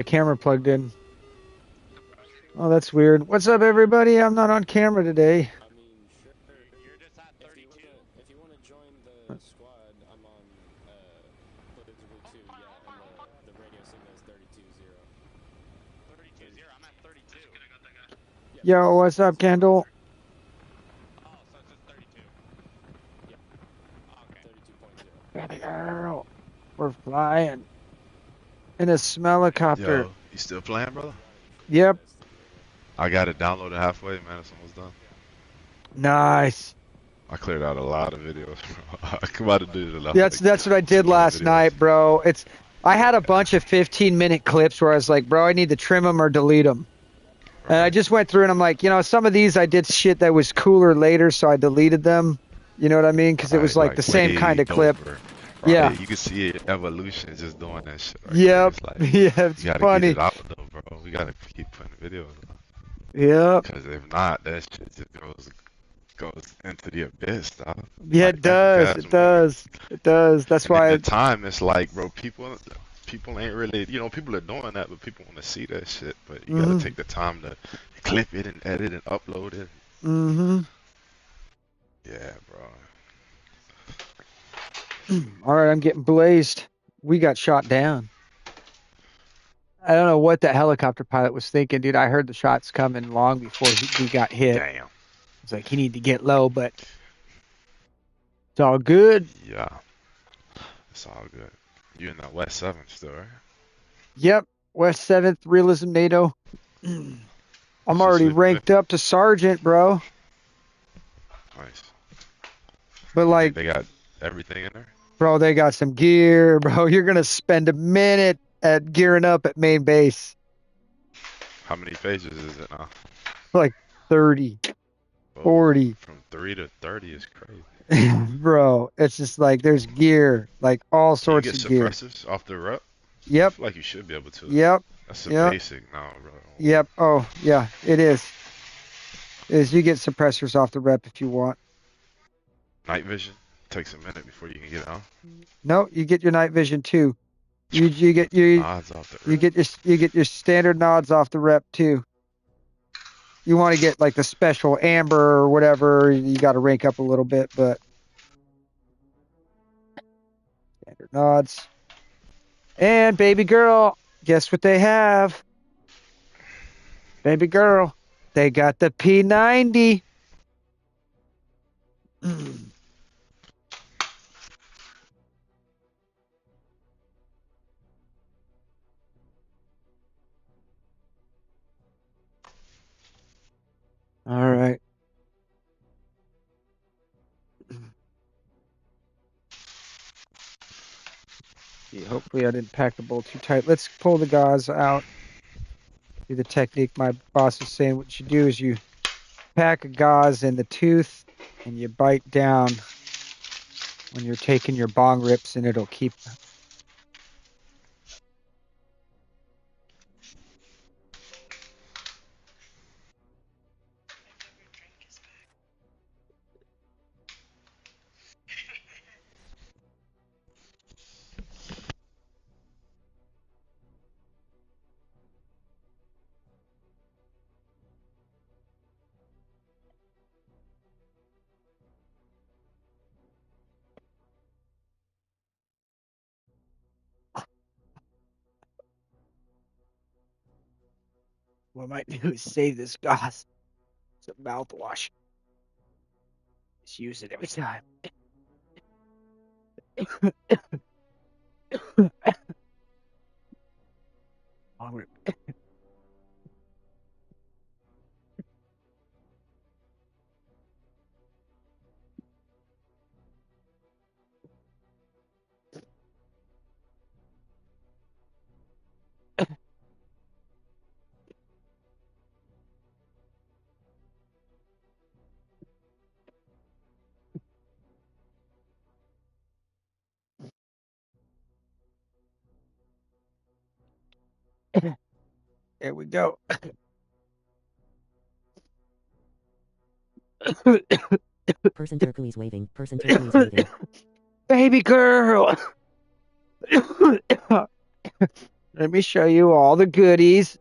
The camera plugged in. Oh, that's weird. What's up, everybody? I'm not on camera today. I mean, sure. You're just at 32. If you wanna join the squad, I'm on politically too. Yeah, and the radio signal is 32.0. 32.0. I'm at 32. Yeah, Yo, what's up, 32.0. Kendall? Oh, so it's just 32. Yeah. Okay. 32.0. Baby girl, we're flying in a smellicopter. Yo, you still playing, brother? Yep, I got it downloaded halfway, man. It's almost done. nice. I cleared out a lot of videos, bro. I might have did enough, That's like that's what I did 200 last videos. night, bro. I had a bunch of 15-minute clips where I was like, bro, I need to trim them or delete them. And I Right. just went through and I'm like, some of these I did shit that was cooler later, so I deleted them. You know what I mean? Because it was Right, like the like same kind way of clip. doper. Yeah. Right. You can see it, evolution just doing that shit right there. Yep. It's like, Yeah, it's you gotta get funny. it out though, bro. We gotta keep putting videos out. Yep. Because if not, that shit just goes into the abyss, dog. Yeah, Like it Michael does. Jackson It movie. does. It does. That's And at why. the time, it's like, bro, people ain't really, people are doing that, but people want to see that shit. But you gotta Mm-hmm. take the time to clip it and edit and upload it. Mm-hmm. Yeah, bro. All right, I'm getting blazed. We got shot down. I don't know what that helicopter pilot was thinking, dude. I heard the shots coming long before we got hit. Damn. It's like he need to get low, but it's all good. Yeah, it's all good. You in that West 7 still, right? Yep. West 7th Realism NATO. I'm What's your already sleeping bag? ranked up to sergeant, bro. Nice. But You think like, they got everything in there? bro, they got some gear, bro. You're gonna spend a minute at gearing up at main base. How many pages is it now? Like 30, Oh, 40. from 3 to 30 is crazy. Bro, it's just like there's gear, like all Can you sorts get of gear. suppressors off the rep? I Yep, feel like you should be able to. yep, That's a yep, basic now, bro. yep. Oh, yeah, it is. You get suppressors off the rep if you want. Night vision takes a minute before you can get out. No, you get your night vision too. You get you Nods off the you rep. get your standard nods off the rep too. You want to get like the special amber or whatever, you got to rank up a little bit, but standard nods. And baby girl, guess what they have? Baby girl, they got the P90. All right. Yeah, hopefully I didn't pack the bolt too tight. Let's pull the gauze out. Do the technique my boss is saying. What you do is you pack a gauze in the tooth and you bite down when you're taking your bong rips and it'll keep. What I might do is save this gauze. It's a mouthwash. Just use it every time. Bong rip. There we go. Person turquoise waving. Person turquoise waving. Baby girl. Let me show you all the goodies.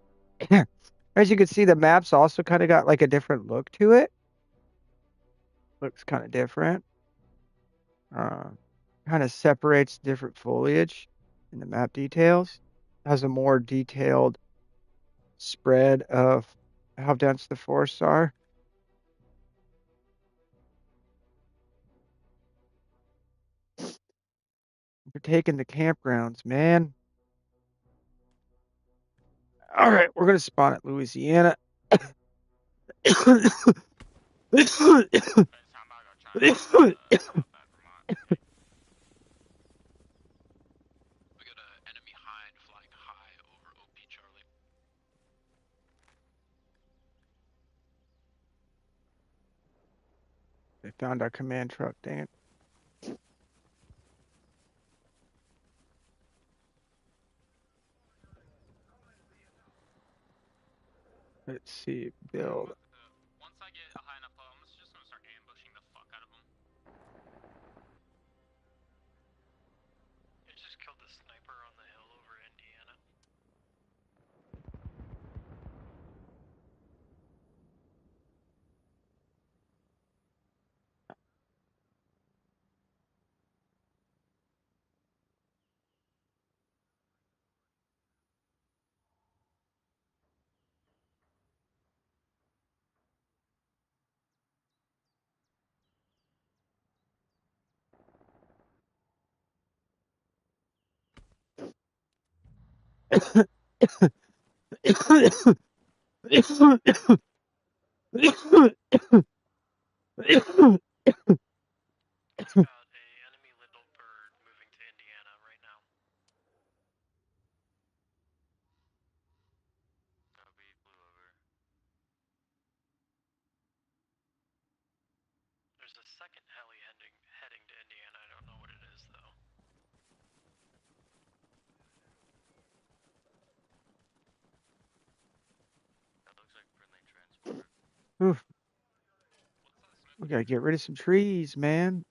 As you can see, the map's also kind of got like a different look to it. Looks kind of different. Uh, Kind of separates different foliage in the map details. Has a more detailed spread of how dense the forests are. We're taking the campgrounds, man. All right, we're gonna spawn at Louisiana. We got an enemy hind flying high over OP Charlie. They found our command truck, dang it. Let's see, build. Once I get a high enough level, I'm just gonna start ambushing the fuck out of them. I just killed the sniper on the hill over Indiana. Got a enemy little bird moving to Indiana right now. We flew over. There's a second heli heading to Indiana. I don't know what it is though. That looks like friendly transport. Oof. We gotta get rid of some trees, man.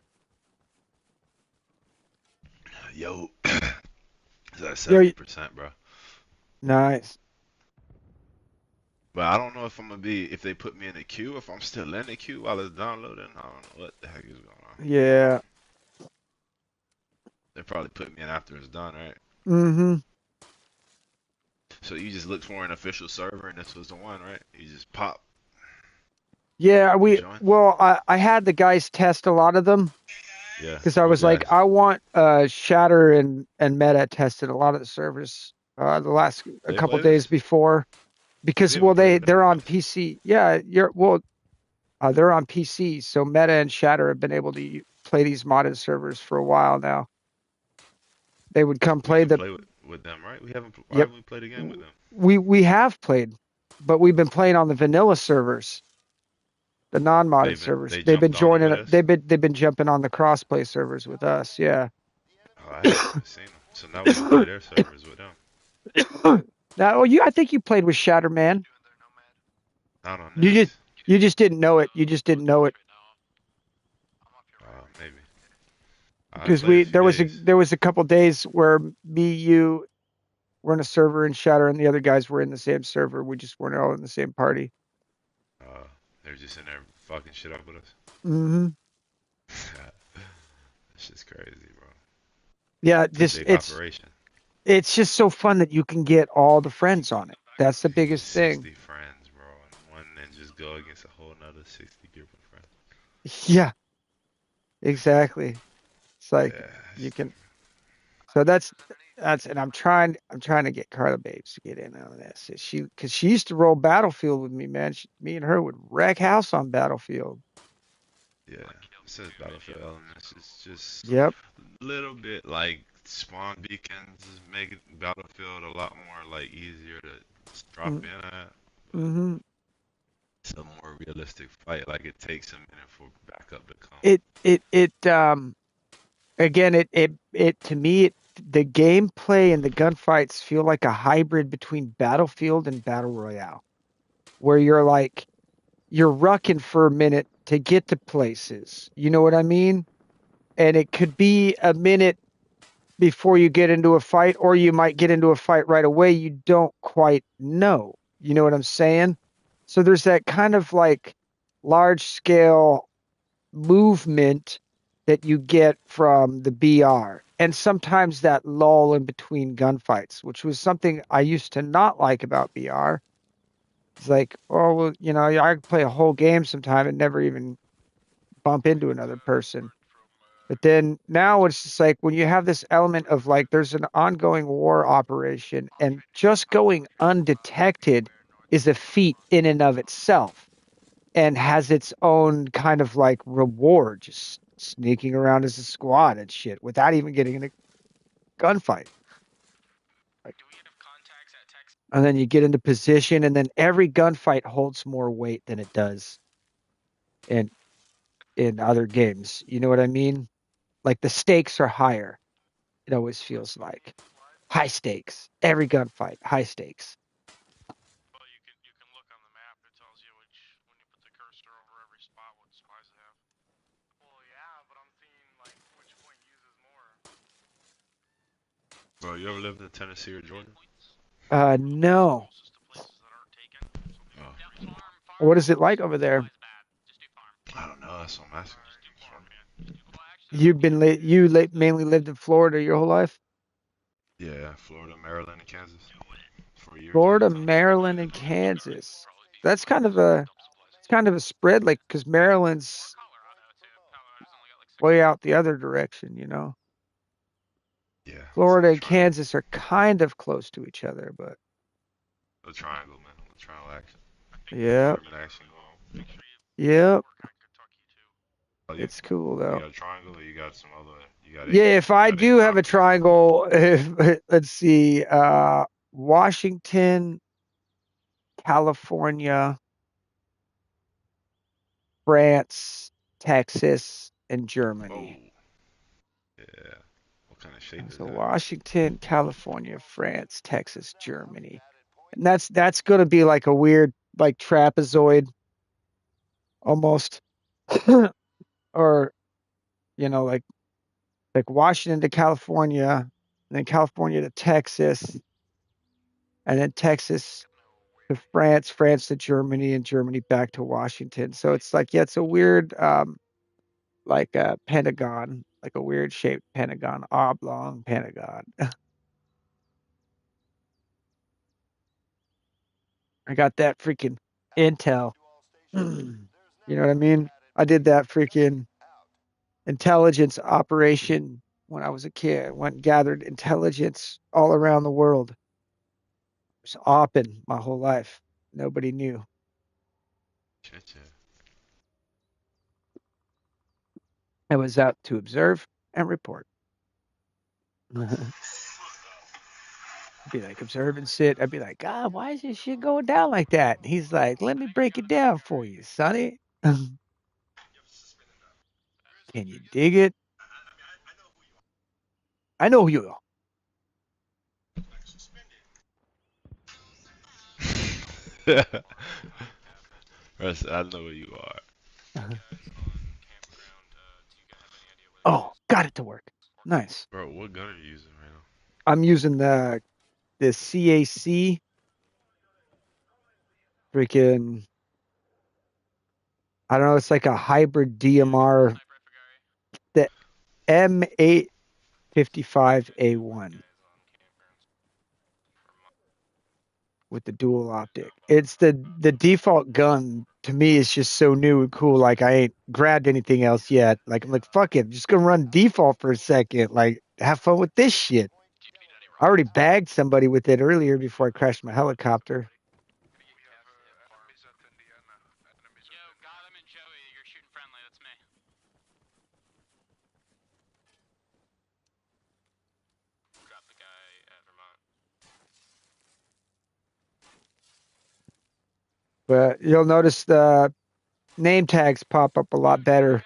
Yo, is that Yo, 70%, bro? nice. But I don't know if I'm gonna be if they put me in the queue, if I'm still in the queue while it's downloading. I don't know what the heck is going on. Yeah. They probably put me in after it's done, right? Mm-hmm. So you just looked for an official server, and this was the one, right? You just pop. Yeah, Join. I had the guys test a lot of them Yeah. because I What was like, guys? I want Shatter and Meta tested a lot of the servers the last a They couple play days this? before We because haven't played it in they're a on month. PC. Yeah, they're on PC, so Meta and Shatter have been able to play these modded servers for a while now. They would come We play can the play with them, right? We haven't. Why Yep. haven't we played a game with them? We have played, but we've been playing on the vanilla servers, the non-modded servers. They They've been jumped on them joining with it. us. They've been jumping on the crossplay servers with us. Yeah. Oh, I haven't even seen them. So now we can play their servers with them. Now, I think you played with Shatterman. Not on You just this. you just didn't know it. You just didn't know it Maybe. I because played a few days. there was a couple days where me, you were in a server in Shatter, and the other guys were in the same server. We just weren't all in the same party. They're just in there fucking shit up with us. Mm-hmm. This shit's crazy, bro. Yeah, It's a big operation. it's just so fun that you can get all the friends on it. That's the You get biggest thing. 60 friends, bro, and one and just go against a whole nother 60 group of friends. Yeah, exactly. It's like Yeah. you can. So that's and I'm trying to get Carla Babes to get in on this. Because she used to roll Battlefield with me, man. Me and her would wreck house on Battlefield. Yeah. It says Battlefield Elements. It's just Yep. a little bit like spawn beacons, make Battlefield a lot more like easier to drop in at. But Mm-hmm. it's a more realistic fight. Like it takes a minute for backup to come. It again it to me the gameplay and the gunfights feel like a hybrid between Battlefield and Battle Royale, where you're rucking for a minute to get to places. You know what I mean? And it could be a minute before you get into a fight, or you might get into a fight right away. You don't quite know. You know what I'm saying? So there's that kind of like large scale movement that you get from the BR. And sometimes that lull in between gunfights, which was something I used to not like about BR. It's like, oh, well, I could play a whole game sometime and never even bump into another person. But then now it's just like when you have this element of like there's an ongoing war operation and just going undetected is a feat in and of itself and has its own kind of like reward, just sneaking around as a squad and shit without even getting in a gunfight. Like, and then you get into position, and then every gunfight holds more weight than it does in other games. You know what I mean? Like the stakes are higher. It always feels like high stakes. Every gunfight, high stakes. Well, you can look on the map. It tells you when you put the cursor over every spot, what spies they have. Well, yeah, but I'm seeing like which point uses more. Bro, you ever lived in Tennessee or Georgia? No. Closest to places that aren't taken. Oh, What is it like over there? Just do farm. I don't know. That's what I'm asking. Just do farm, man. Well, actually, Mainly lived in Florida your whole life? Yeah, Florida, Maryland, and Kansas. 4 years. Florida, Maryland, and Kansas. That's kind of a spread, like because Maryland's Colorado too. Colorado's only got like 6. way out the other direction. Yeah, it's Florida like a and triangle. Kansas are kind of close to each other, but A triangle, man. A triangle action. yeah, German action going on. yep, Work on Kentucky too. Oh, it's cool you though. got a triangle or you got some other, you got Yeah, if I eight do have a properties. triangle, let's see, Washington, California, France, Texas, and Oh, Germany. yeah. What kind of shape is So that? Washington, California, France, Texas, Germany. And that's going to be like a weird like trapezoid almost or like Washington to California, and then California to Texas, and then Texas to France, France to Germany, and Germany back to Washington. So it's like, yeah, it's a weird like a pentagon, like a weird shaped pentagon, oblong pentagon. I got that freaking intel. You know what I mean? I did that freaking intelligence operation when I was a kid. I went and gathered intelligence all around the world. It was opping my whole life. Nobody knew. Shit, yeah. I was out to observe and report. Be like, observe and sit. I'd be like, God, why is this shit going down like that? And he's like, let me break it down for you, Sonny. Can you dig it? I know who you Russ, I know where you are. are. Guys on campground, do you have any idea what it Oh, is? got it to work. Nice. Bro, what gun are you using right now? I'm using the CAC freaking, I don't know, it's like a hybrid DMR, Sniper Gary. the M855A1 Guys on campgrounds for with the dual optic. It's the default gun to me is just so new and cool. Like I ain't grabbed anything else yet. Like I'm like, fuck it, I'm just gonna run default for a second. Like have fun with this shit. GP Daddy I already Rockets. bagged somebody with it earlier before I crashed my helicopter. Yo, Gotham and Joey, you're shooting friendly. That's me. Drop the guy at Vermont. But you'll notice the name tags pop up a lot better. In the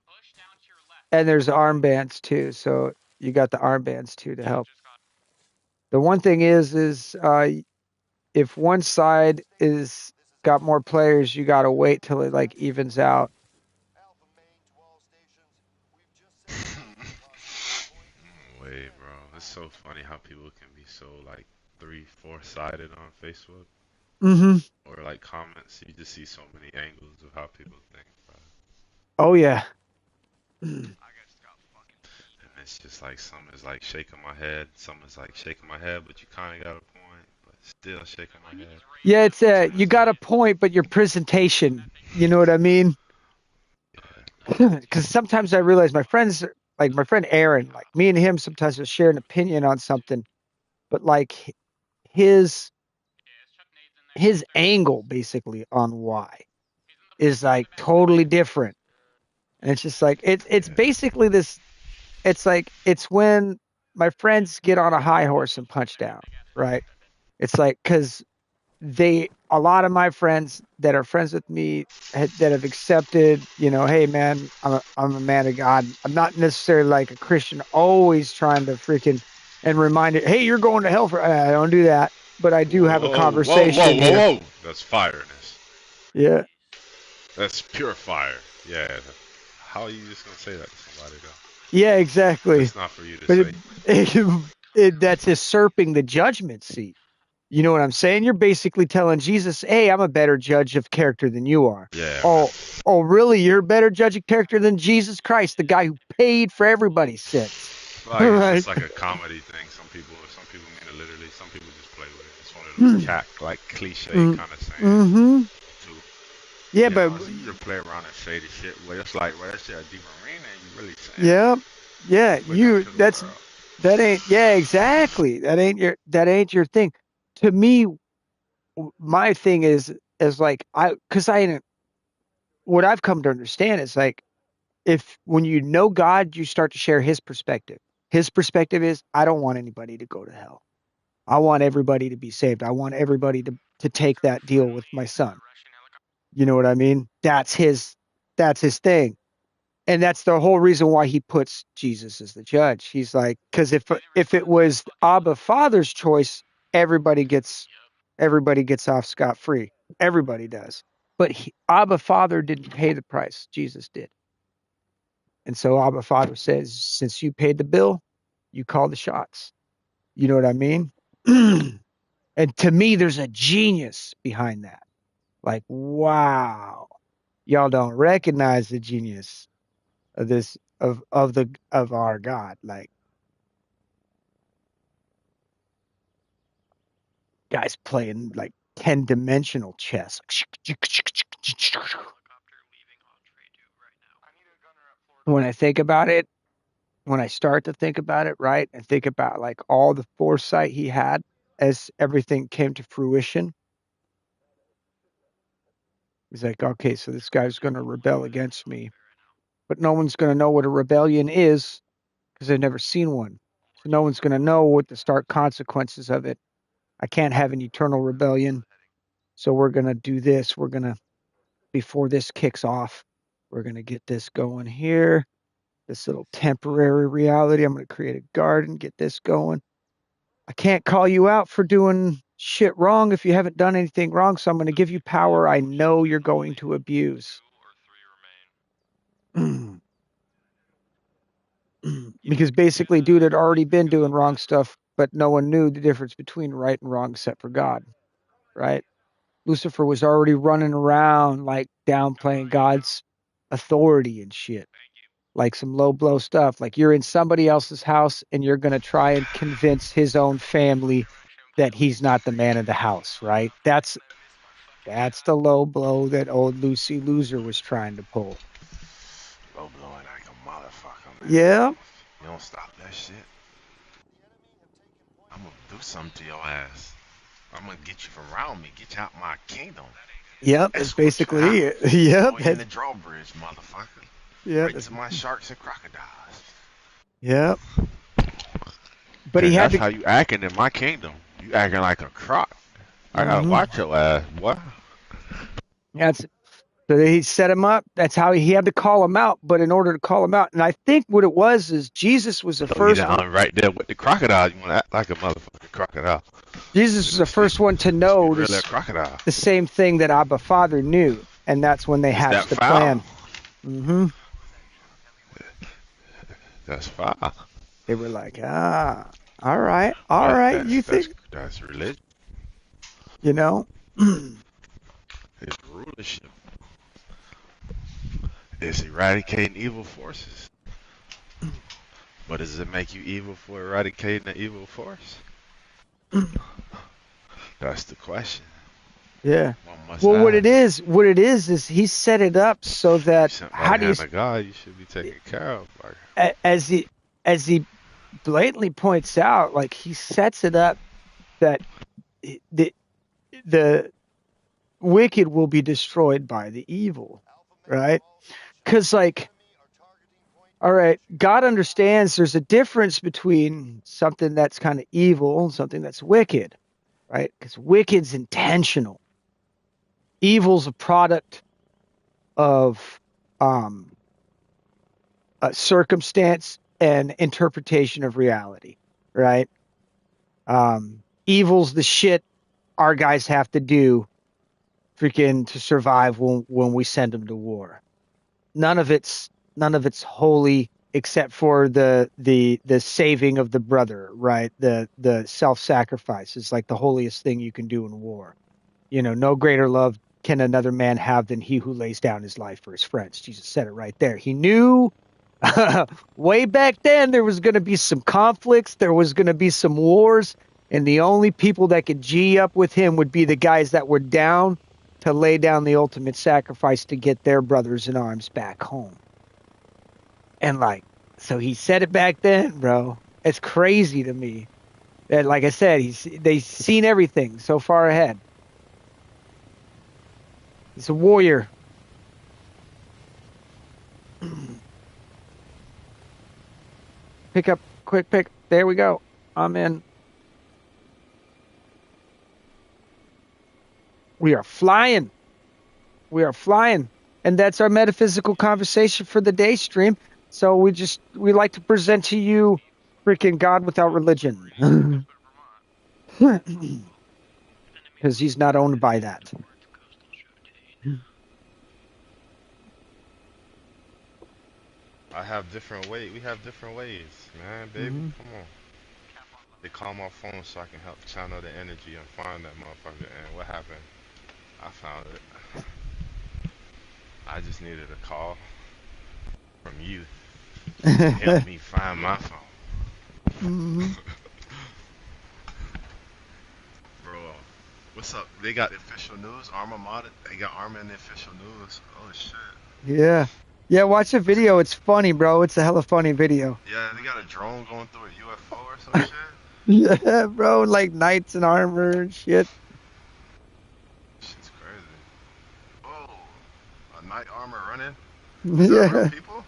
bush down to your left. And there's armbands too. So you got the armbands too to help. Just got The one thing is if one side is got more players, you gotta wait till it like evens out. It's so funny how people can be so like 3, 4 sided on Facebook Mm-hmm. or like comments. You just see so many angles of how people think, bro. Oh yeah. And it's just like some is like shaking my head, some is like shaking my head, but you kind of got a point, but still shaking my head. Yeah, it's Some you is got a point, but your presentation, you know what I mean? Because sometimes I realize my friends, like my friend Aaron, like me and him, sometimes will share an opinion on something, but like his his angle basically on why is like totally different, and it's just like it's yeah, basically this. It's like it's when my friends get on a high horse and punch down, right? It's like because a lot of my friends that are friends with me that have accepted, hey man, I'm a man of God. I'm not necessarily like a Christian, always trying to freaking and remind it, hey, you're going to hell for. I don't do that, but I do whoa, have a whoa, whoa, whoa, conversation, whoa, whoa. That's fireness. Yeah, That's pure fire. Yeah. How are you just gonna say that to somebody though? yeah, exactly. That's not for you to But say. that's usurping the judgment seat. You know what I'm saying? You're basically telling Jesus, "Hey, I'm a better judge of character than you are." Yeah, man. Oh, oh, really? You're a better judge of character than Jesus Christ, the guy who paid for everybody's sins. All Like it's right. just like a comedy thing. Some people mean it literally. Some people just play with it. It's one of those Mm, cat like cliche kind of sayings mm-hmm. too. Yeah, You but know, so you just play around and say the shit. Well, it's like, well, that shit a deeper meaning. You really saying it. yeah, yeah. You put that to the world. That ain't. Yeah, exactly. That ain't your thing. To me, my thing is like because I what I've come to understand is like if when you know God, you start to share his perspective. His perspective is I don't want anybody to go to hell. I want everybody to be saved. I want everybody to take that deal with my son. You know what I mean? That's his thing. And that's the whole reason why he puts Jesus as the judge. He's like, because if it was Abba Father's choice, everybody gets everybody gets off scot free. Everybody does. But Abba Father didn't pay the price. Jesus did. And so Abba Father says, since you paid the bill, you call the shots. You know what I mean? And to me, there's a genius behind that. Like, wow, y'all don't recognize the genius of this of our God. Like, guys playing like 10-dimensional chess. When I think about it, when I start to think about it, right, and think about like all the foresight he had as everything came to fruition. He's like, okay, so this guy's going to rebel against me, but no one's going to know what a rebellion is because they've never seen one. So no one's going to know what the stark consequences of it. I can't have an eternal rebellion. So we're going to do this. We're going to, before this kicks off, we're going to get this going here. This little temporary reality. I'm going to create a garden, get this going. I can't call you out for doing shit wrong if you haven't done anything wrong. So I'm going to give you power I know you're going to abuse. Because basically, dude had already been doing wrong stuff, but no one knew the difference between right and wrong except for God, right? Lucifer was already running around like downplaying God's authority and shit, like some low blow stuff. Like you're in somebody else's house and you're going to try and convince his own family that he's not the man of the house, right? That's the low blow that old Lucy Loser was trying to pull. Low blowing like a motherfucker, man. Yeah, You don't stop that shit. I'm gonna do something to your ass. I'm gonna get you from around me. Get you out my kingdom. yep. That's Escort you out. basically it. Yep. Throw you in the drawbridge, motherfucker. Yeah. Right to my sharks and crocodiles. Yep. But he And had that's to. how you acting in my kingdom. You acting like a croc. I gotta Hmm. watch your ass, boy. That's so he set him up. That's how he had to call him out. But in order to call him out, and I think what it was is Jesus was the Throw you first one. down right there with the crocodile. You wanna act like a motherfucking crocodile. Jesus was the first one to Let's be know really a this, crocodile. the same thing that Abba Father knew, and that's when they Is that hatched the foul? plan. Hmm. That's foul. They were like, ah. All right. All But right. You think, that's religion. you know? It's rulership. It's eradicating evil forces. But does it make you evil for eradicating an evil force? That's the question. Yeah. One must Well, ask. what it is he set it up so You that sent by how the do you, hand of God, you should be taken care of. Like, as he blatantly points out, like he sets it up that the the wicked will be destroyed by the evil, right? Because like, all right, God understands there's a difference between something that's kind of evil and something that's wicked, right? Because wicked's intentional, evil's a product of um, a circumstance and interpretation of reality, right? Evil's the shit our guys have to do freaking to survive when we send them to war. None of it's holy except for the saving of the brother, right? The self-sacrifice is like the holiest thing you can do in war. No greater love can another man have than he who lays down his life for his friends. Jesus said it right there. He knew way back then there was going to be some conflicts, there was going to be some wars, and the only people that could G up with him would be the guys that were down to lay down the ultimate sacrifice to get their brothers in arms back home. And like, so he said it back then, bro. It's crazy to me. And like I said, they've seen everything so far ahead. He's a warrior. Pick up, quick pick. There we go. I'm in. We are flying. We are flying. And that's our metaphysical conversation for the day stream. So we like to present to you freaking God without religion. Because he's not owned by that. I have different ways. We have different ways, man, baby. Mm-hmm. Come on. They call my phone so I can help channel the energy and find that motherfucker. And what happened? I found it. I just needed a call from you to help me find my phone. Mm-hmm. Bro, what's up? They got the official news. Arma modded. They got Arma in the official news. Oh shit. Yeah. Yeah, watch the video. It's funny, bro. It's a hella funny video. Yeah, they got a drone going through a UFO or some shit. Yeah, bro. Like knights in armor and shit. Shit's crazy. Oh, a knight armor running. Is that real Yeah. people?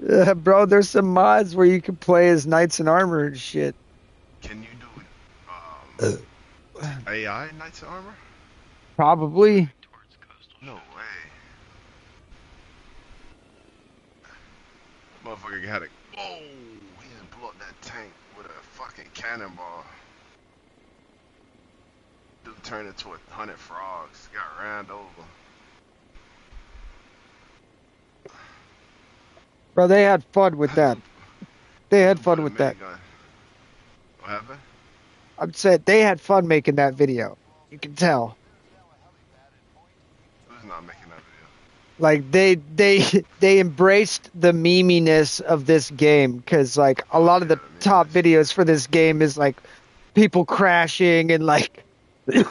Yeah, bro. There's some mods where you can play as knights in armor and shit. Can you do AI knights in armor? Probably. No way. Motherfucker had a. Whoa! He just blew up that tank with a fucking cannonball. Dude turned into 100 frogs. Got ran over. Bro, they had fun with that. They had Dude fun put a with that. minigun. What happened? I'm saying they had fun making that video. You can tell. Who's not making that video? Like they embraced the meminess of this game because like a lot of the top videos for this game is like people crashing and like Dude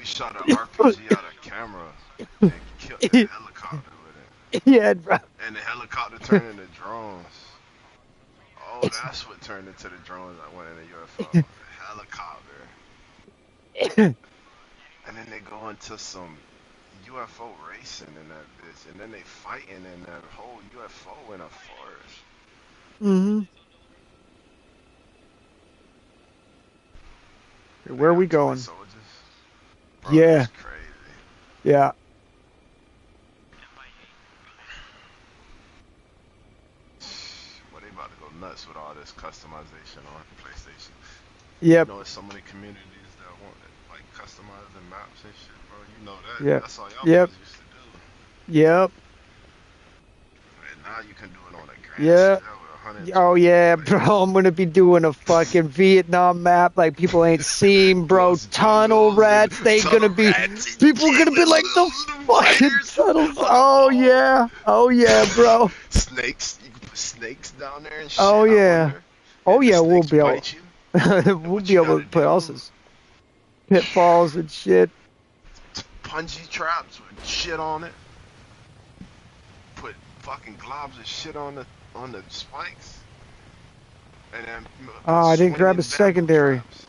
shot an RPG out of camera and killed the helicopter with it. yeah, bro. And the helicopter turned into drones. Oh, that's what turned into the drones that went in the UFO. The helicopter. And then they go into some UFO racing in that bitch. And then they fighting in that whole UFO in a forest. Mm-hmm. Where are we going? Soldiers. Bro, Yeah. that's crazy. Yeah. Well, they about to go nuts with all this customization on PlayStation. Yep. You know, there's so many communities that want it, like customizing maps and shit, bro. You know that. Yep. That's all y'all Yep. boys used to do. Yep. And now you can do it on a grand Yeah. scale with Oh yeah, 120. bro. I'm gonna be doing a fucking Vietnam map like people ain't seen, bro. Those Tunnel jungles and rats. They tunnel gonna be rats and people shit gonna be with like the little fucking fires tunnels. on the Oh wall. yeah. Oh yeah, bro. Snakes. You can put snakes down there and Oh shit. I yeah. wonder Oh if the yeah. We'll snakes be able. bite you. And We'll what be you able gotta to put do? also pitfalls and shit. Punji traps with shit on it. Put fucking globs of shit on the spikes. And then Oh, put I didn't grab swinging a bamboo secondary. traps.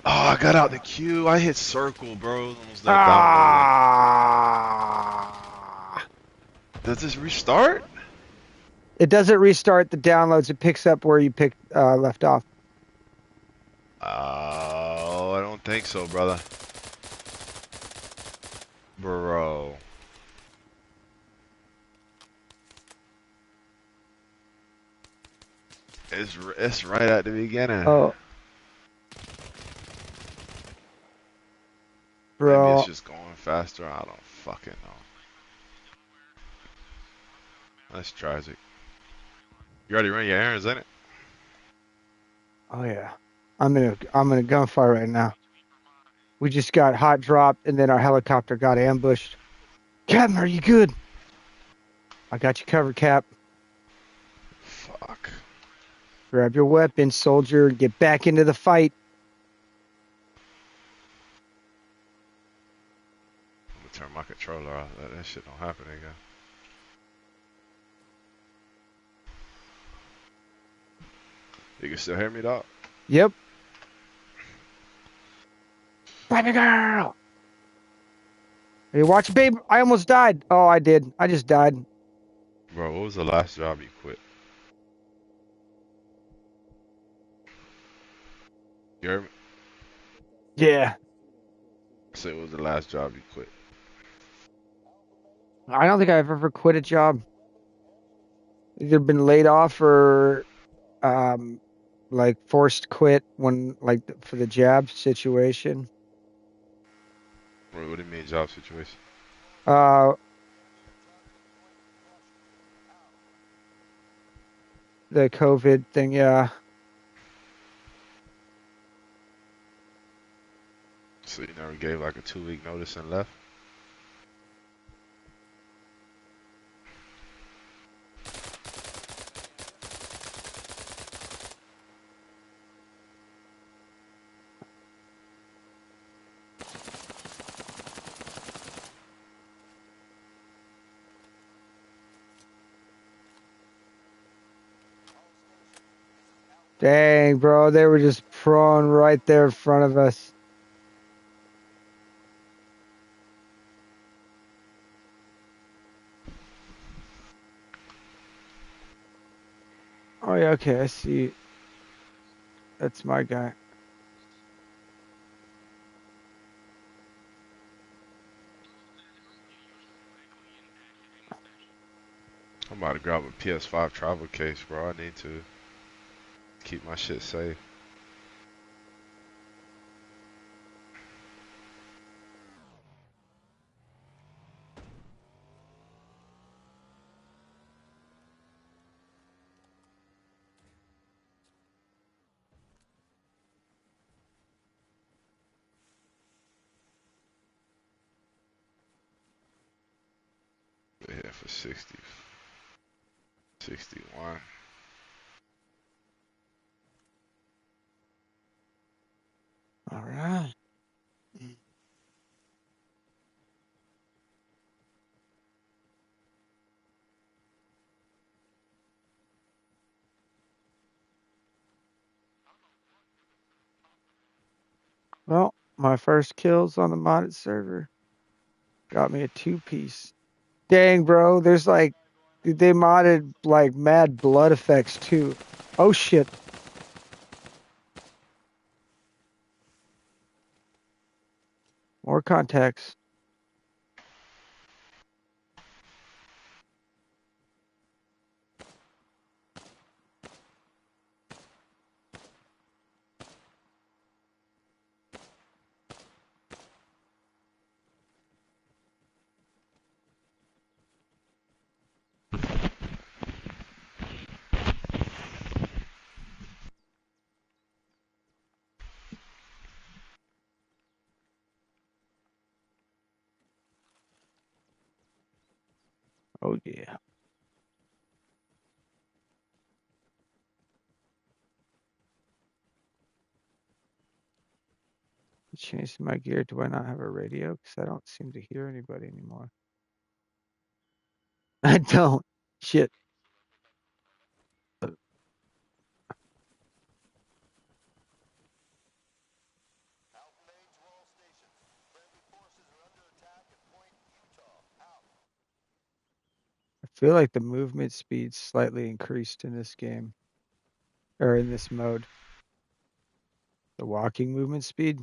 Oh, I got out the queue. I hit circle, bro. Almost done downloading. Ah. Does this restart? It doesn't restart the downloads. It picks up where you left off. Oh, I don't think so, brother. Bro. It's right at the beginning. Oh, Maybe it's bro. just going faster. I don't fucking know. That's tragic. You already run your errands, ain't it? Oh yeah. I'm in a gunfire right now. We just got hot dropped and then our helicopter got ambushed. Captain, are you good? I got you covered, Cap. Fuck. Grab your weapon, soldier, and get back into the fight. I'm gonna turn my controller off. That shit don't happen again. You can still hear me, dog? Yep. Baby girl. Hey, watch, babe. I almost died. Oh, I did. I just died. Bro, what was the last job you quit? You heard me? Yeah. Say what was the last job you quit? I don't think I've ever quit a job. Either been laid off or like forced quit when like for the jab situation. What do you mean job situation? Uh the COVID thing, yeah. So you never gave like a 2-week notice and left? Dang, bro, they were just prone right there in front of us. Oh yeah, okay, I see. That's my guy. I'm about to grab a PS5 travel case, bro. I need to keep my shit safe. Yeah, for 60, 61. All right. Well, my first kills on the modded server got me a 2-piece. Dang, bro, there's like they modded like mad blood effects too. Oh shit. More contacts. Oh yeah. Change my gear. Do I not have a radio? Because I don't seem to hear anybody anymore. I don't. Shit. I feel like the movement speed slightly increased in this game. Or in this mode. The walking movement speed?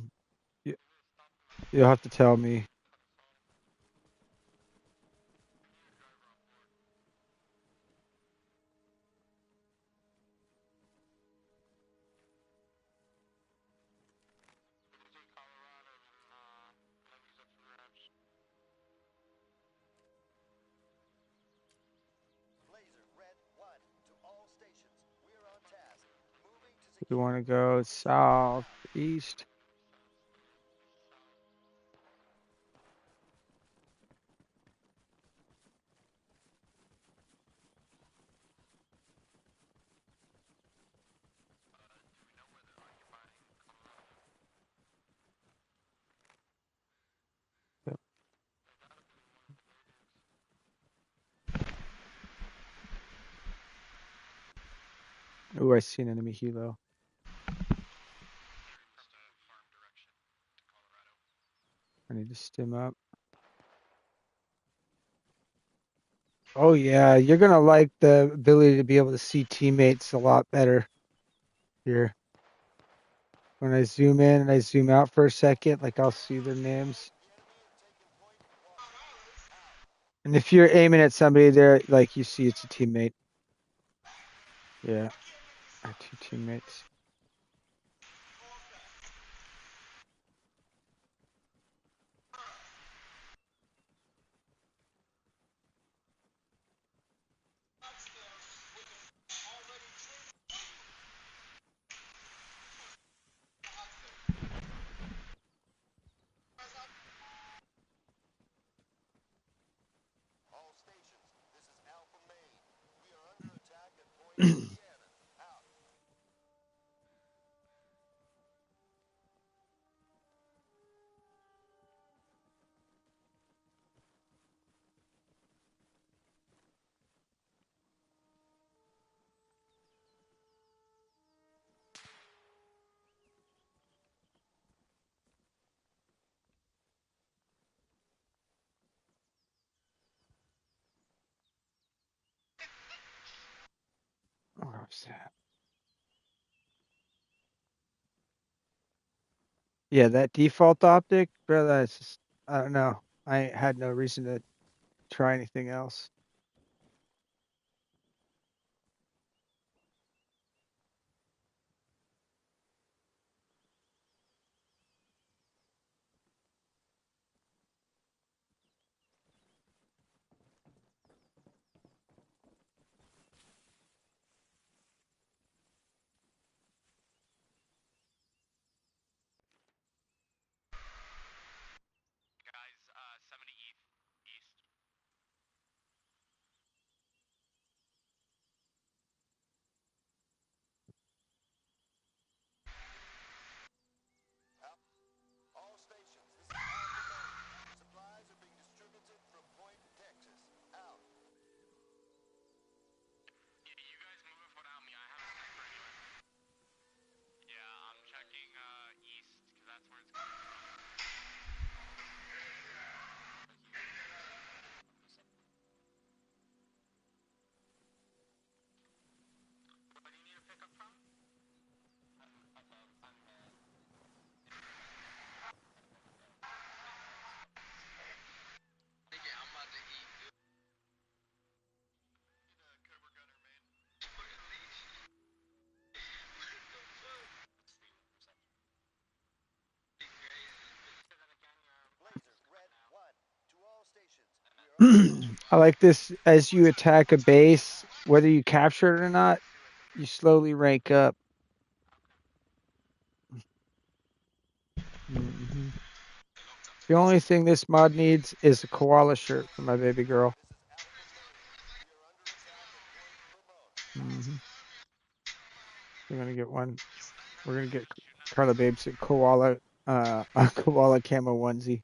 You'll have to tell me. We want to go south, east. Oh, I see an enemy helo. I need to stim up. Oh yeah, you're gonna like the ability to be able to see teammates a lot better here. When I zoom in and I zoom out for a second, like I'll see their names. And if you're aiming at somebody there, like you see it's a teammate. Yeah, our two teammates. What was that? Yeah, that default optic, bro, that's just, I don't know. I had no reason to try anything else. Guys, 70 east. You guys move without me. I have a sniper anyway. Yeah, I'm checking east because that's where it's coming from. Where do you need to pick up from? I'm about to eat. Cobra gunner, man. I like this as you attack a base, whether you capture it or not, you slowly rank up. Mhm. The only thing this mod needs is a koala shirt for my baby girl. We're gonna get one. We're gonna get Carla Babes a koala, a koala camo onesie.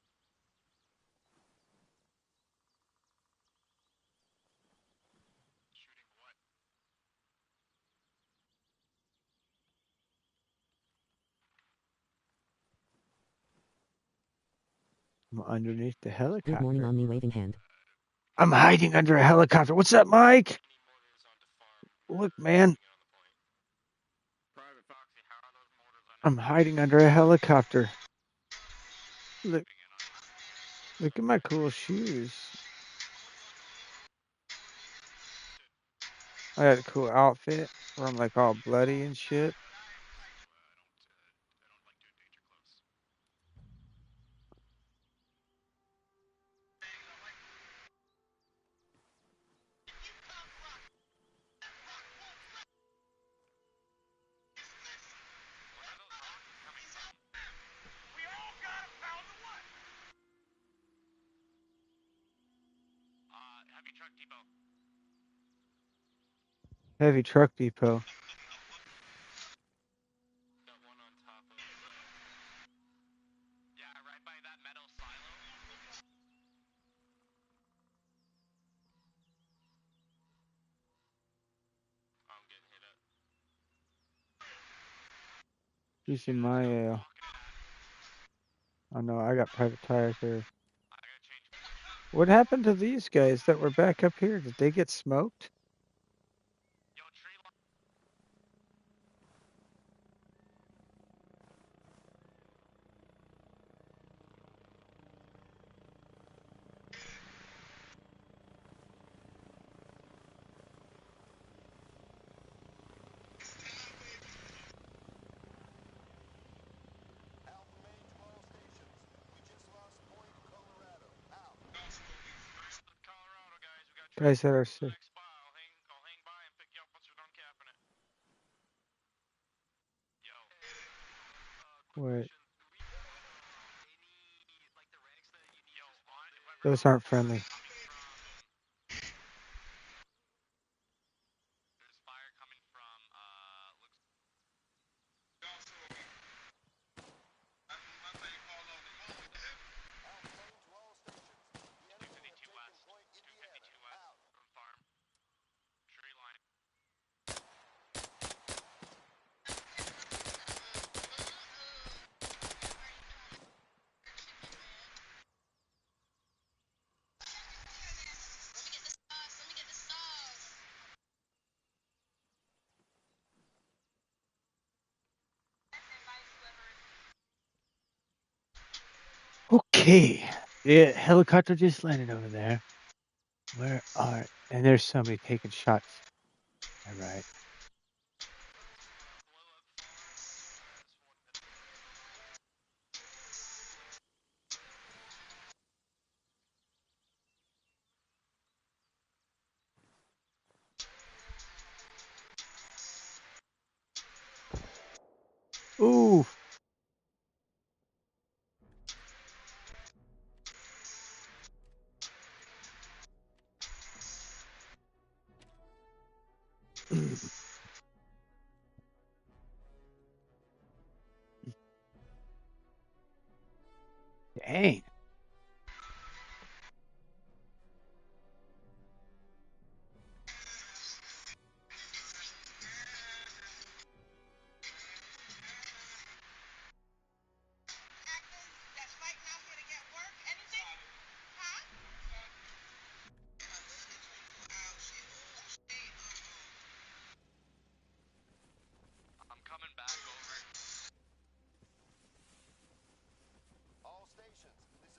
Shooting what? I'm underneath the helicopter. Good morning, Omni waving hand. I'm hiding under a helicopter. What's up, Mike? Any mortars onto farm. Look, man. On the point. Private Foxy, how are those mortars on I'm hiding under a helicopter. Look, look at my cool shoes. I got a cool outfit where I'm like all bloody and shit. I don't like doing danger close. Where are those rockets coming from? We all got found the what? Heavy truck depot. Heavy truck depot. Got one on top of. Yeah, right by that metal silo. I'm getting hit up. Using my oh no, I got private tires here. I gotta change. What happened to these guys that were back up here? Did they get smoked? Yo, tree line. Colorado guys, we got Guys that are the sick. next spot. I'll hang by and pick you up once we're done capping it. Yo. Wait, Any like the regs that you need? Yo, on whoever those aren't friendly. there's fire coming from looks 252 west. 252 west from farm. Tree line. Okay. Yeah, helicopter just landed over there. Where are and there's somebody taking shots. All right. Ooh. Dang. I'm coming back over. All stations, this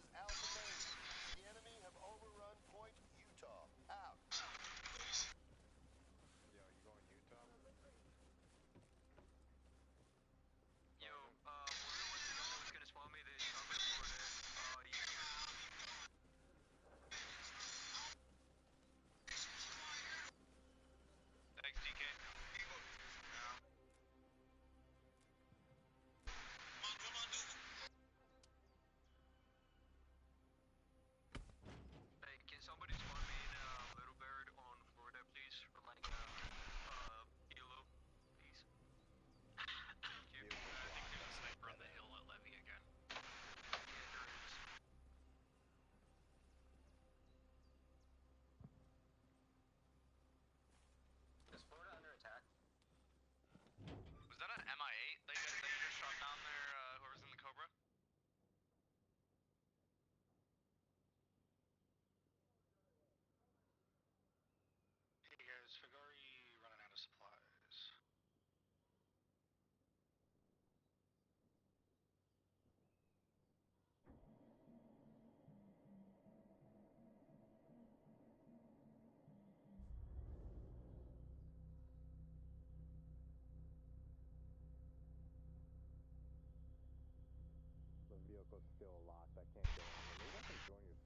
vehicle's still locked. I can't get in here. Maybe I can join your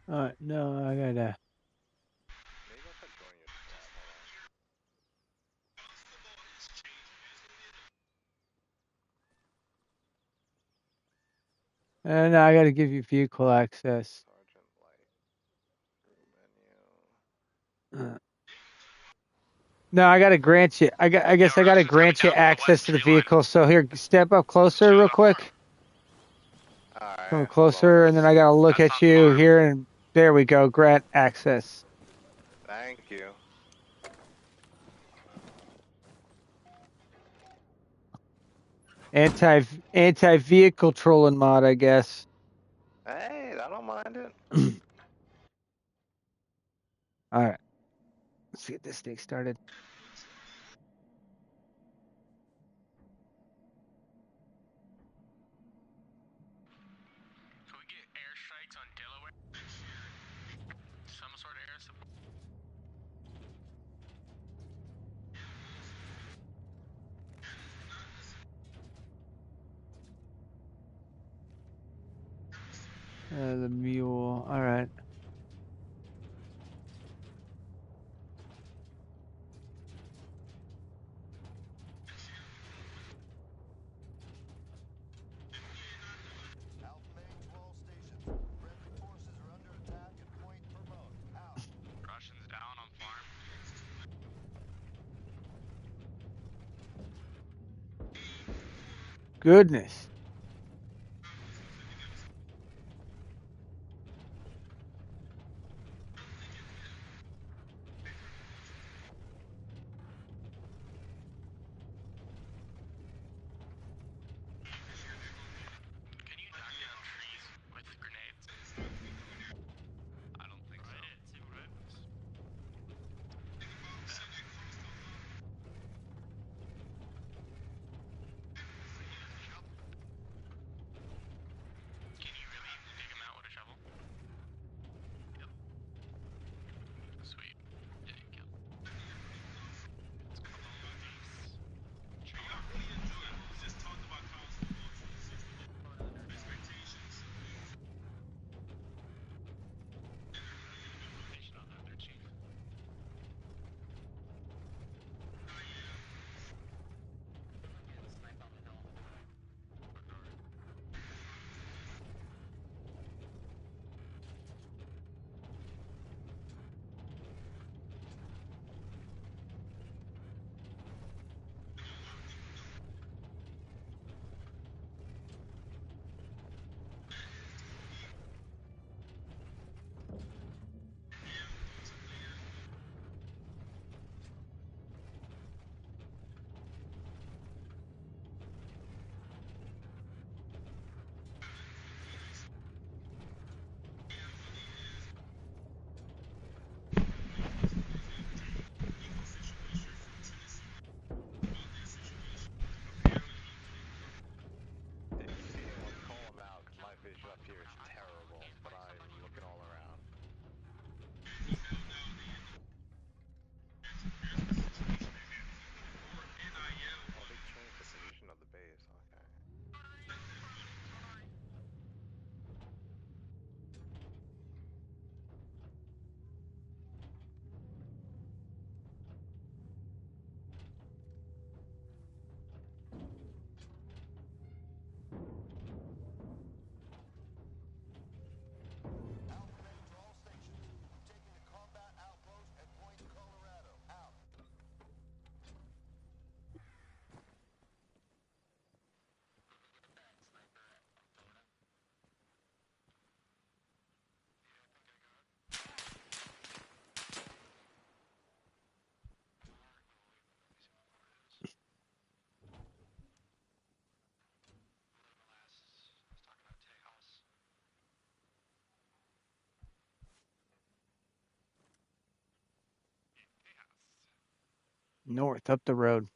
squad. No, I gotta. Maybe if I join your squad, hold on. No, I gotta give you vehicle access. Sergeant Light. Menu. No, I gotta grant you. I guess I gotta grant you access to the vehicle. So here, step up closer, real quick. Alright, Come hold closer, on. and then I gotta look at you here, and there we go. Grant access. Thank you. Anti vehicle trolling mod, I guess. Hey, I don't mind it. All right, let's get this thing started. Can we get airstrikes on Delaware? Some sort of air support. The mule. All right. Russians down on farm. Goodness. Can you knock down trees with grenades? I don't think so. Right, see what happens. Can you really dig them out with a shovel? Yep. Sweet. Yeah, you can. Let's come on, these. Station on that, their chief. Snipe on the hill. If you see anyone, call them out, because my vision up here is terrible, but I'm looking all around. Oh, they changed the position of the base, okay. North up the road.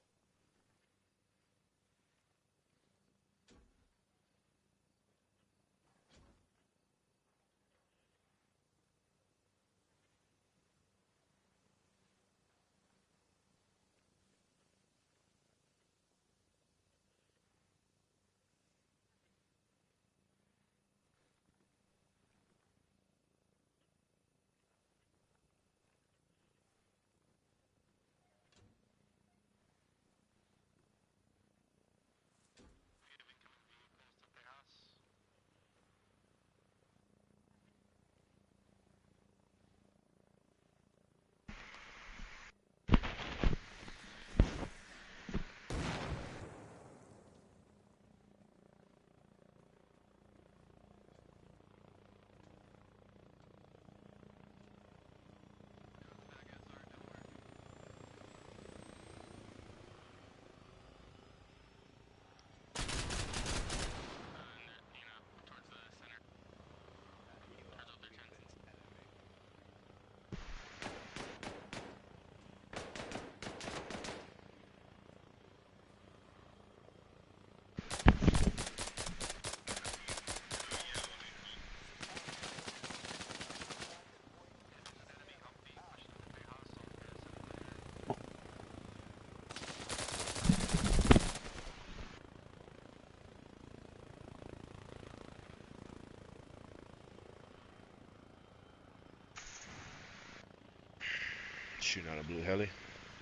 shooting at a blue heli.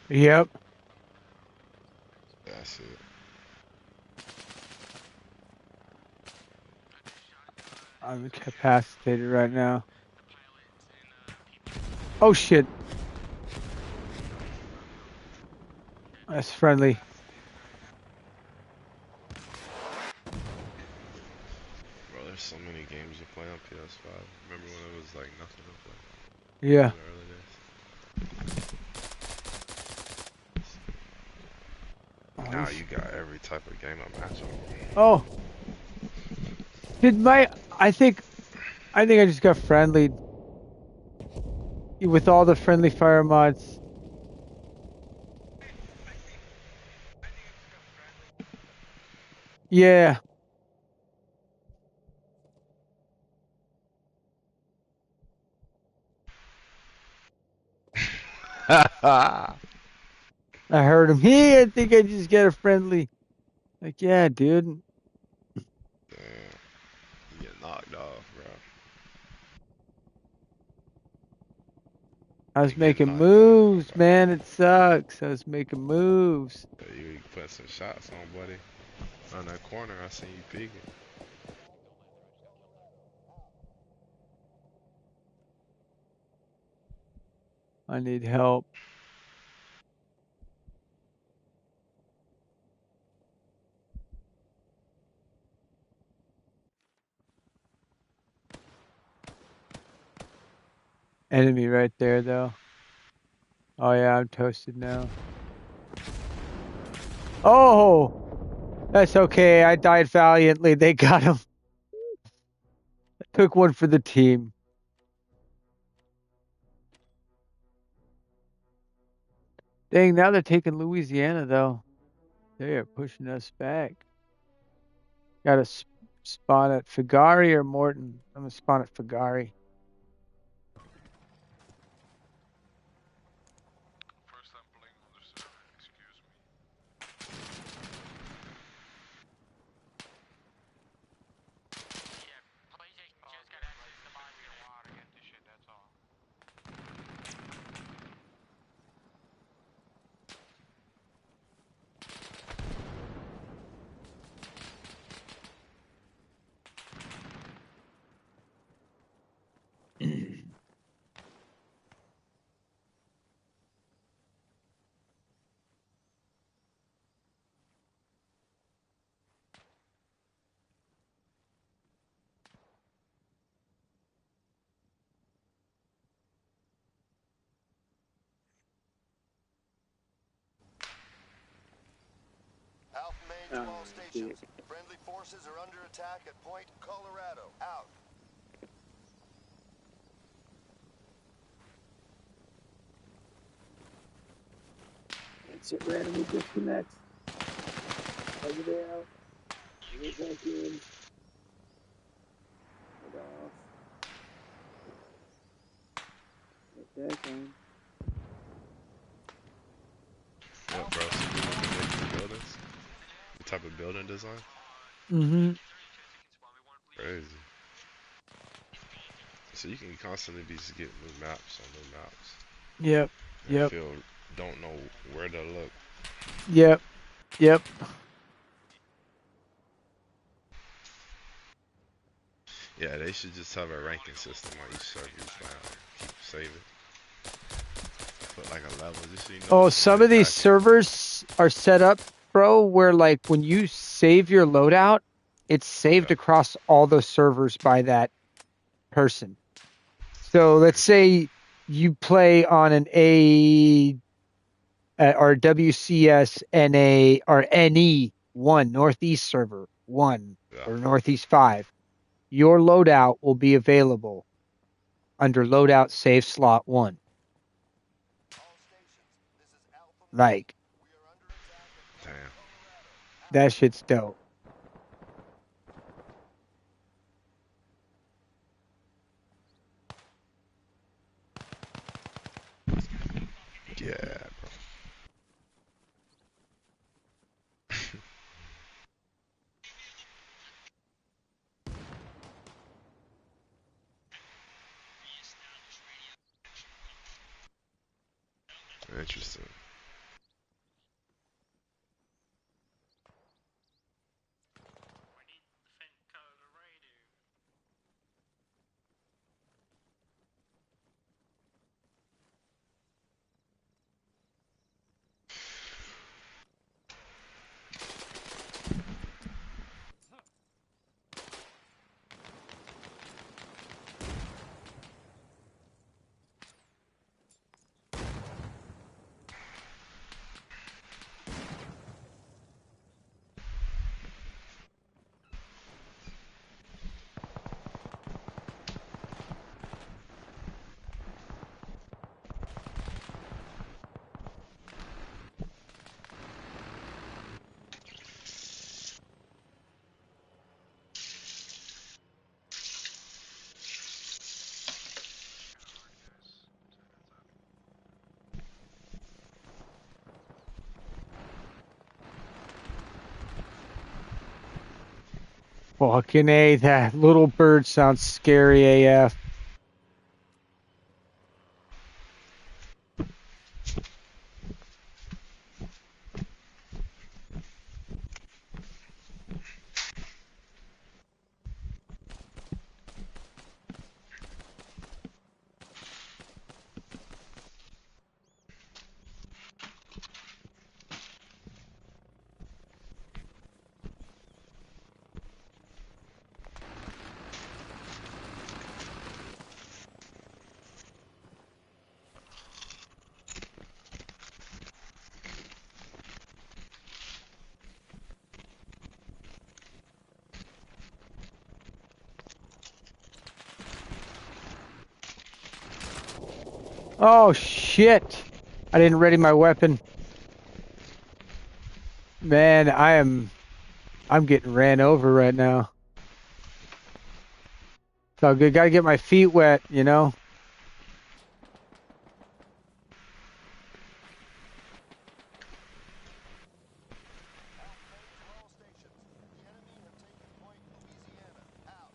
Yep. That's it. I'm incapacitated right now. Oh shit. That's friendly. Bro, there's so many games you play on PS5. Remember when it was like nothing to play? Yeah. In the early days. Now you got every type of game imaginable. Oh. I think I just got friendly with all the friendly fire mods. Yeah. I heard him. I think I just got a friendly. Like, yeah, dude. Damn. You get knocked off, bro. I was You get making knocked off, moves, motherfucker. man. It sucks. I was making moves. You put some shots on, buddy. On that corner, I seen you peeking. I need help. Enemy right there, though. Oh, yeah, I'm toasted now. Oh! That's okay. I died valiantly. They got him. I took one for the team. Dang, now they're taking Louisiana, though. They are pushing us back. Got to spawn at Figari or Morton. I'm going to spawn at Figari. First I'm playing on the server, excuse me. Yeah, PlayStation just got access to my water to get this shit, that's all. Alpha main to all stations. Friendly forces are under attack at Point Colorado. Out. It randomly disconnects. Plug it out. Plug it back in. Get off. Get back on. What, bro? So you looking at making buildings? The type of building design? Mm-hmm. Crazy. So you can constantly be just getting new maps on new maps. Yep. And Yep. feel don't know where to look. Yep. Yep. Yeah, they should just have a ranking system on each server you play on. Keep saving. Put like a level just so you know. Oh, some of these servers are set up, bro, where like when you save your loadout, it's saved across all those servers by that person. So let's say you play on an A or WCS NA or NE1 Northeast server 1 or Northeast 5. Your loadout will be available under loadout save slot 1. Like, Damn. that shit's dope. Yeah, bro. Interesting. We need the fin Colorado. Fucking A, that little bird sounds scary AF. Oh shit! I didn't ready my weapon. Man, I'm getting ran over right now. It's all good. Gotta get my feet wet, you know? Alpha to all stations. The enemy have taken Point Louisiana. Out.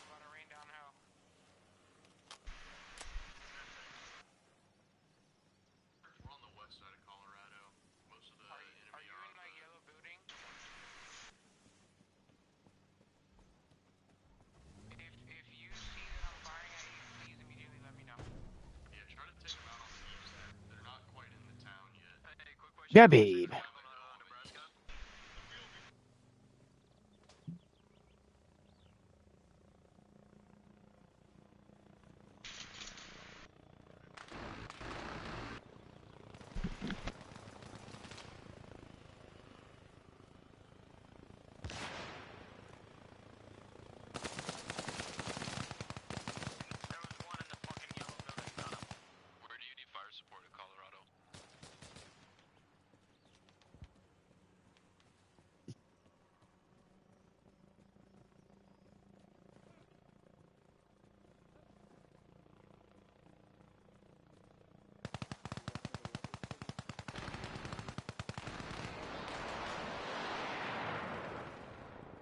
About to rain down hell. We're on the west side of Colorado. Most of the Are you enemy in are on that the... yellow building? If you see that I'm firing at you, please immediately let me know. Yeah, try to take them out on the east side. They're not quite in the town yet. Hey, quick question. Yeah, babe. Nebraska? There was one in the fucking yellow building, got him. Where do you need fire support in Colorado?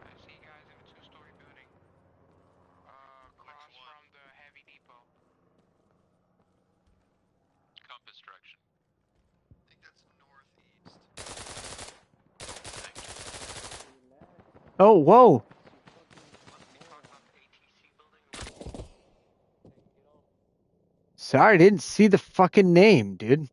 I see guys in a two-story building. Across from the heavy depot. Compass direction. I think that's northeast. Oh, whoa! Must be talking about the ATC building. Sorry, I didn't see the fucking name, dude.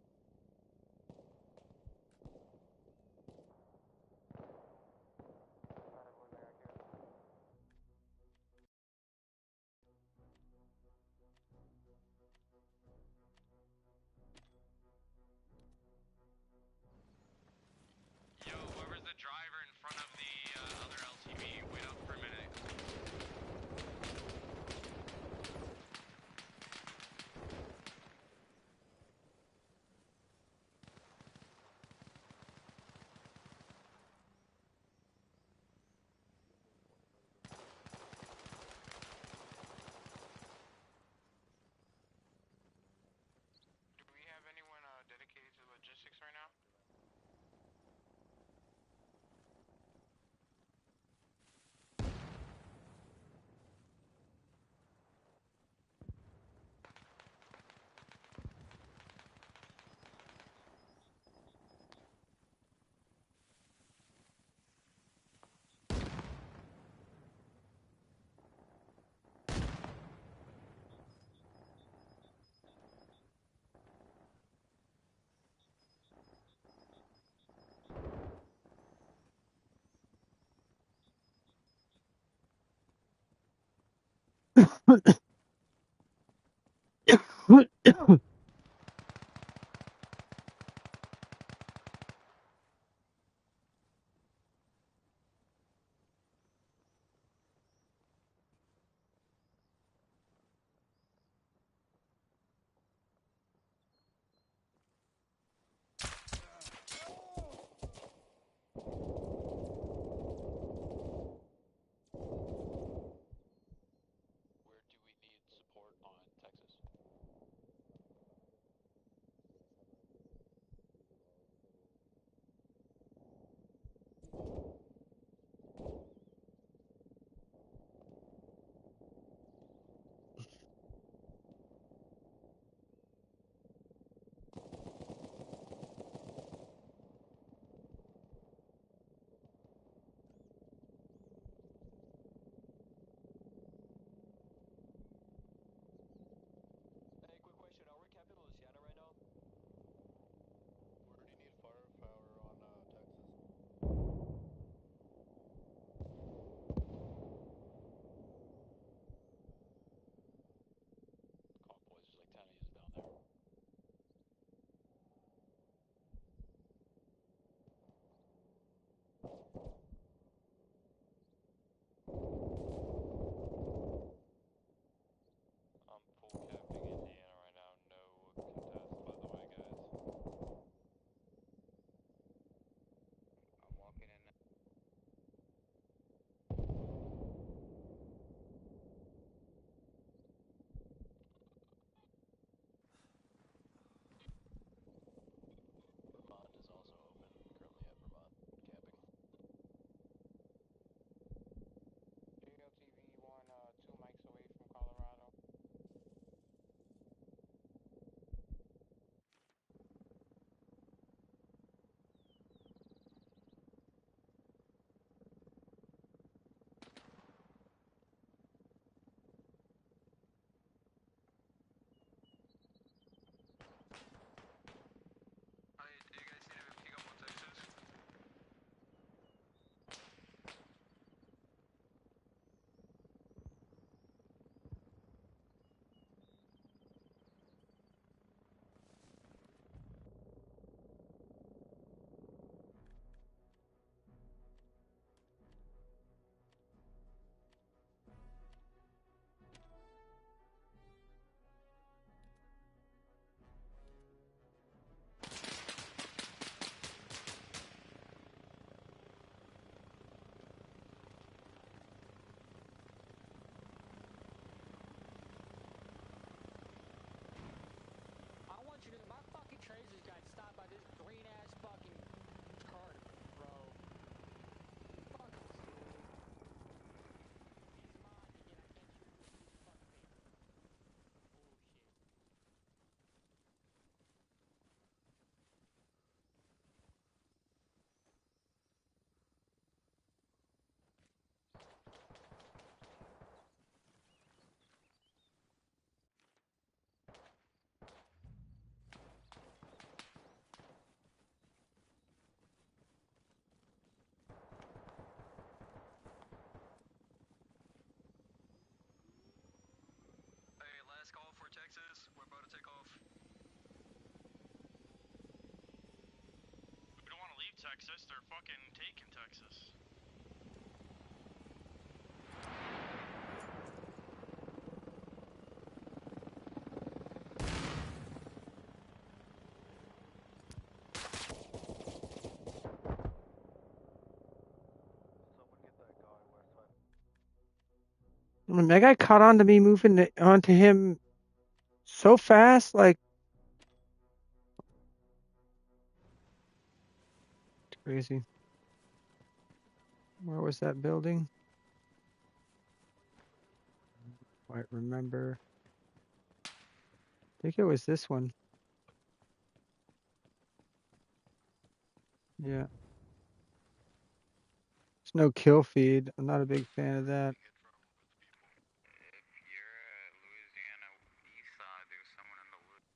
Yo, whoever's the driver in front of the other LTV, wait up for a minute. Where do we need support on Texas? Hey, quick question. Are we capping Louisiana right now? Where do you need firepower on Texas? Convoys, there's like 10 of you down there. I'm full capping Indiana right now. No contest, by the way, guys. I'm walking in now. Vermont is also open. Currently at Vermont capping. JLTV 2 mics away from Colorado. Hi, do you guys need to pick up on Texas? I want you to know my fucking train just got stopped by this green ass fucking cart, bro. Fuck this dude. He's mine again, I can't shoot him. Fuck me. Bullshit. Hey, last call for Texas. We're about to take off. We don't want to leave Texas. They're fucking taking Texas. Someone get that guy west side. I mean, that guy caught on to me moving onto him so fast, like it's crazy. Where was that building? Quite remember. I think it was this one. Yeah. There's no kill feed. I'm not a big fan of that. If you're at Louisiana east side, there's someone in the woods.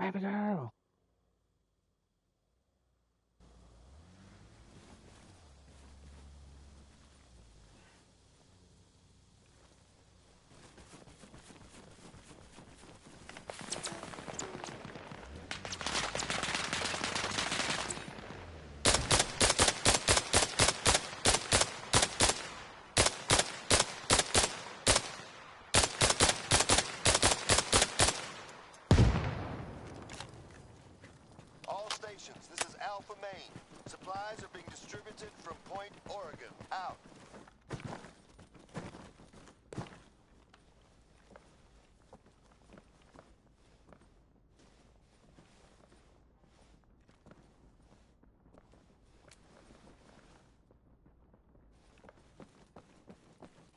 I have a girl. All stations, this is Alpha Main. Supplies are being distributed from Point Oregon. Out.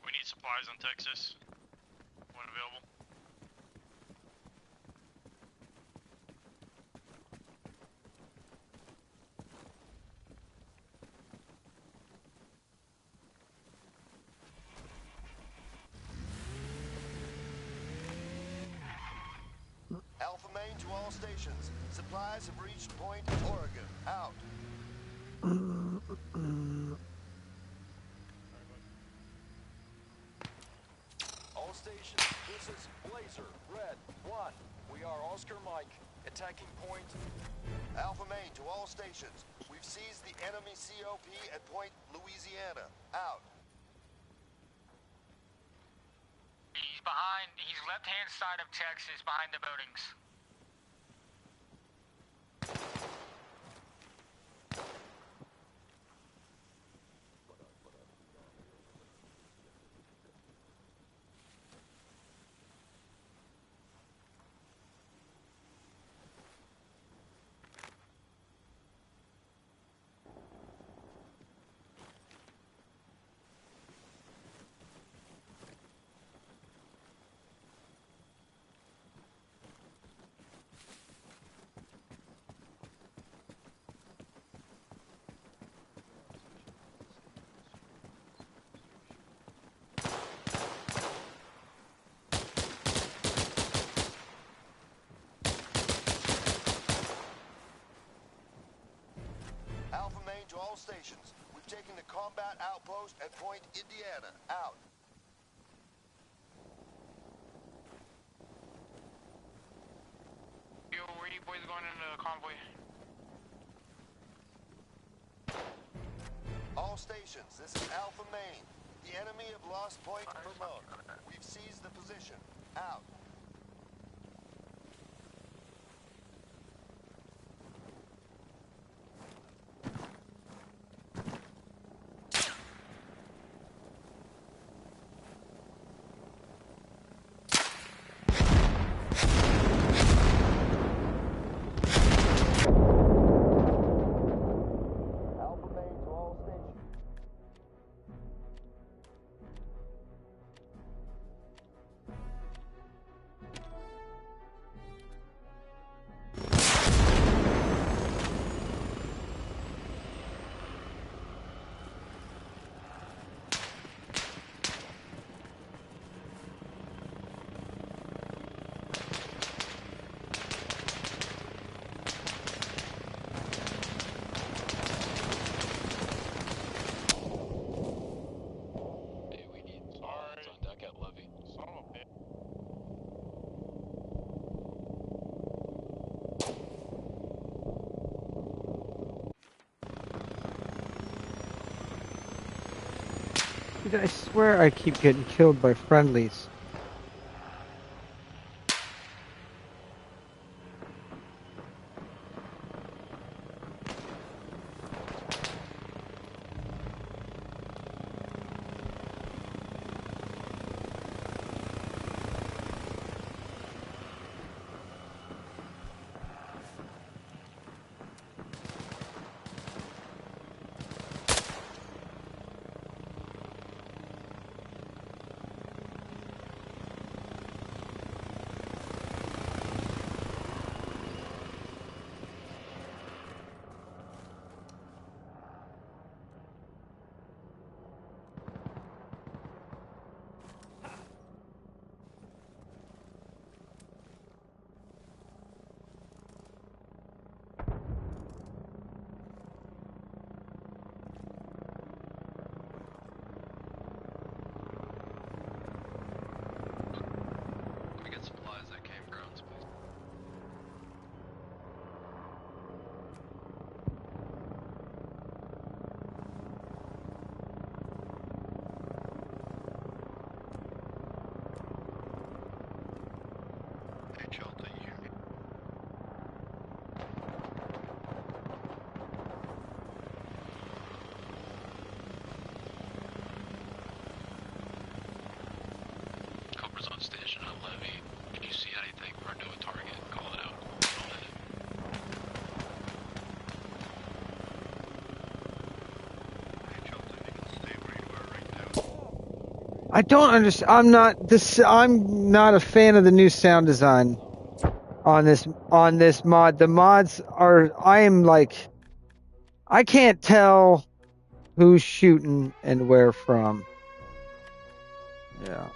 We need supplies on Texas. When available. Alpha Main to all stations. Supplies have reached Point Oregon. Out. All stations, this is Blazer, Red, 1. We are Oscar Mike, attacking Point. Alpha Main to all stations. We've seized the enemy COP at Point Louisiana. Out. He's left-hand side of Texas, behind the buildings. Alpha Main to all stations. We've taken the combat outpost at Point Indiana. Out. Yo, where you boys going into the convoy? All stations, this is Alpha Main. The enemy have lost Point Vermont. We've seized the position. Out. Alpha Main to all stations. Hey, we need all hands on deck at Levy. Son of a bitch. Dude, I swear I keep getting killed by friendlies. I don't understand. I'm not a fan of the new sound design on this mod. The mods are. I am like. I can't tell who's shooting and where from. Yeah.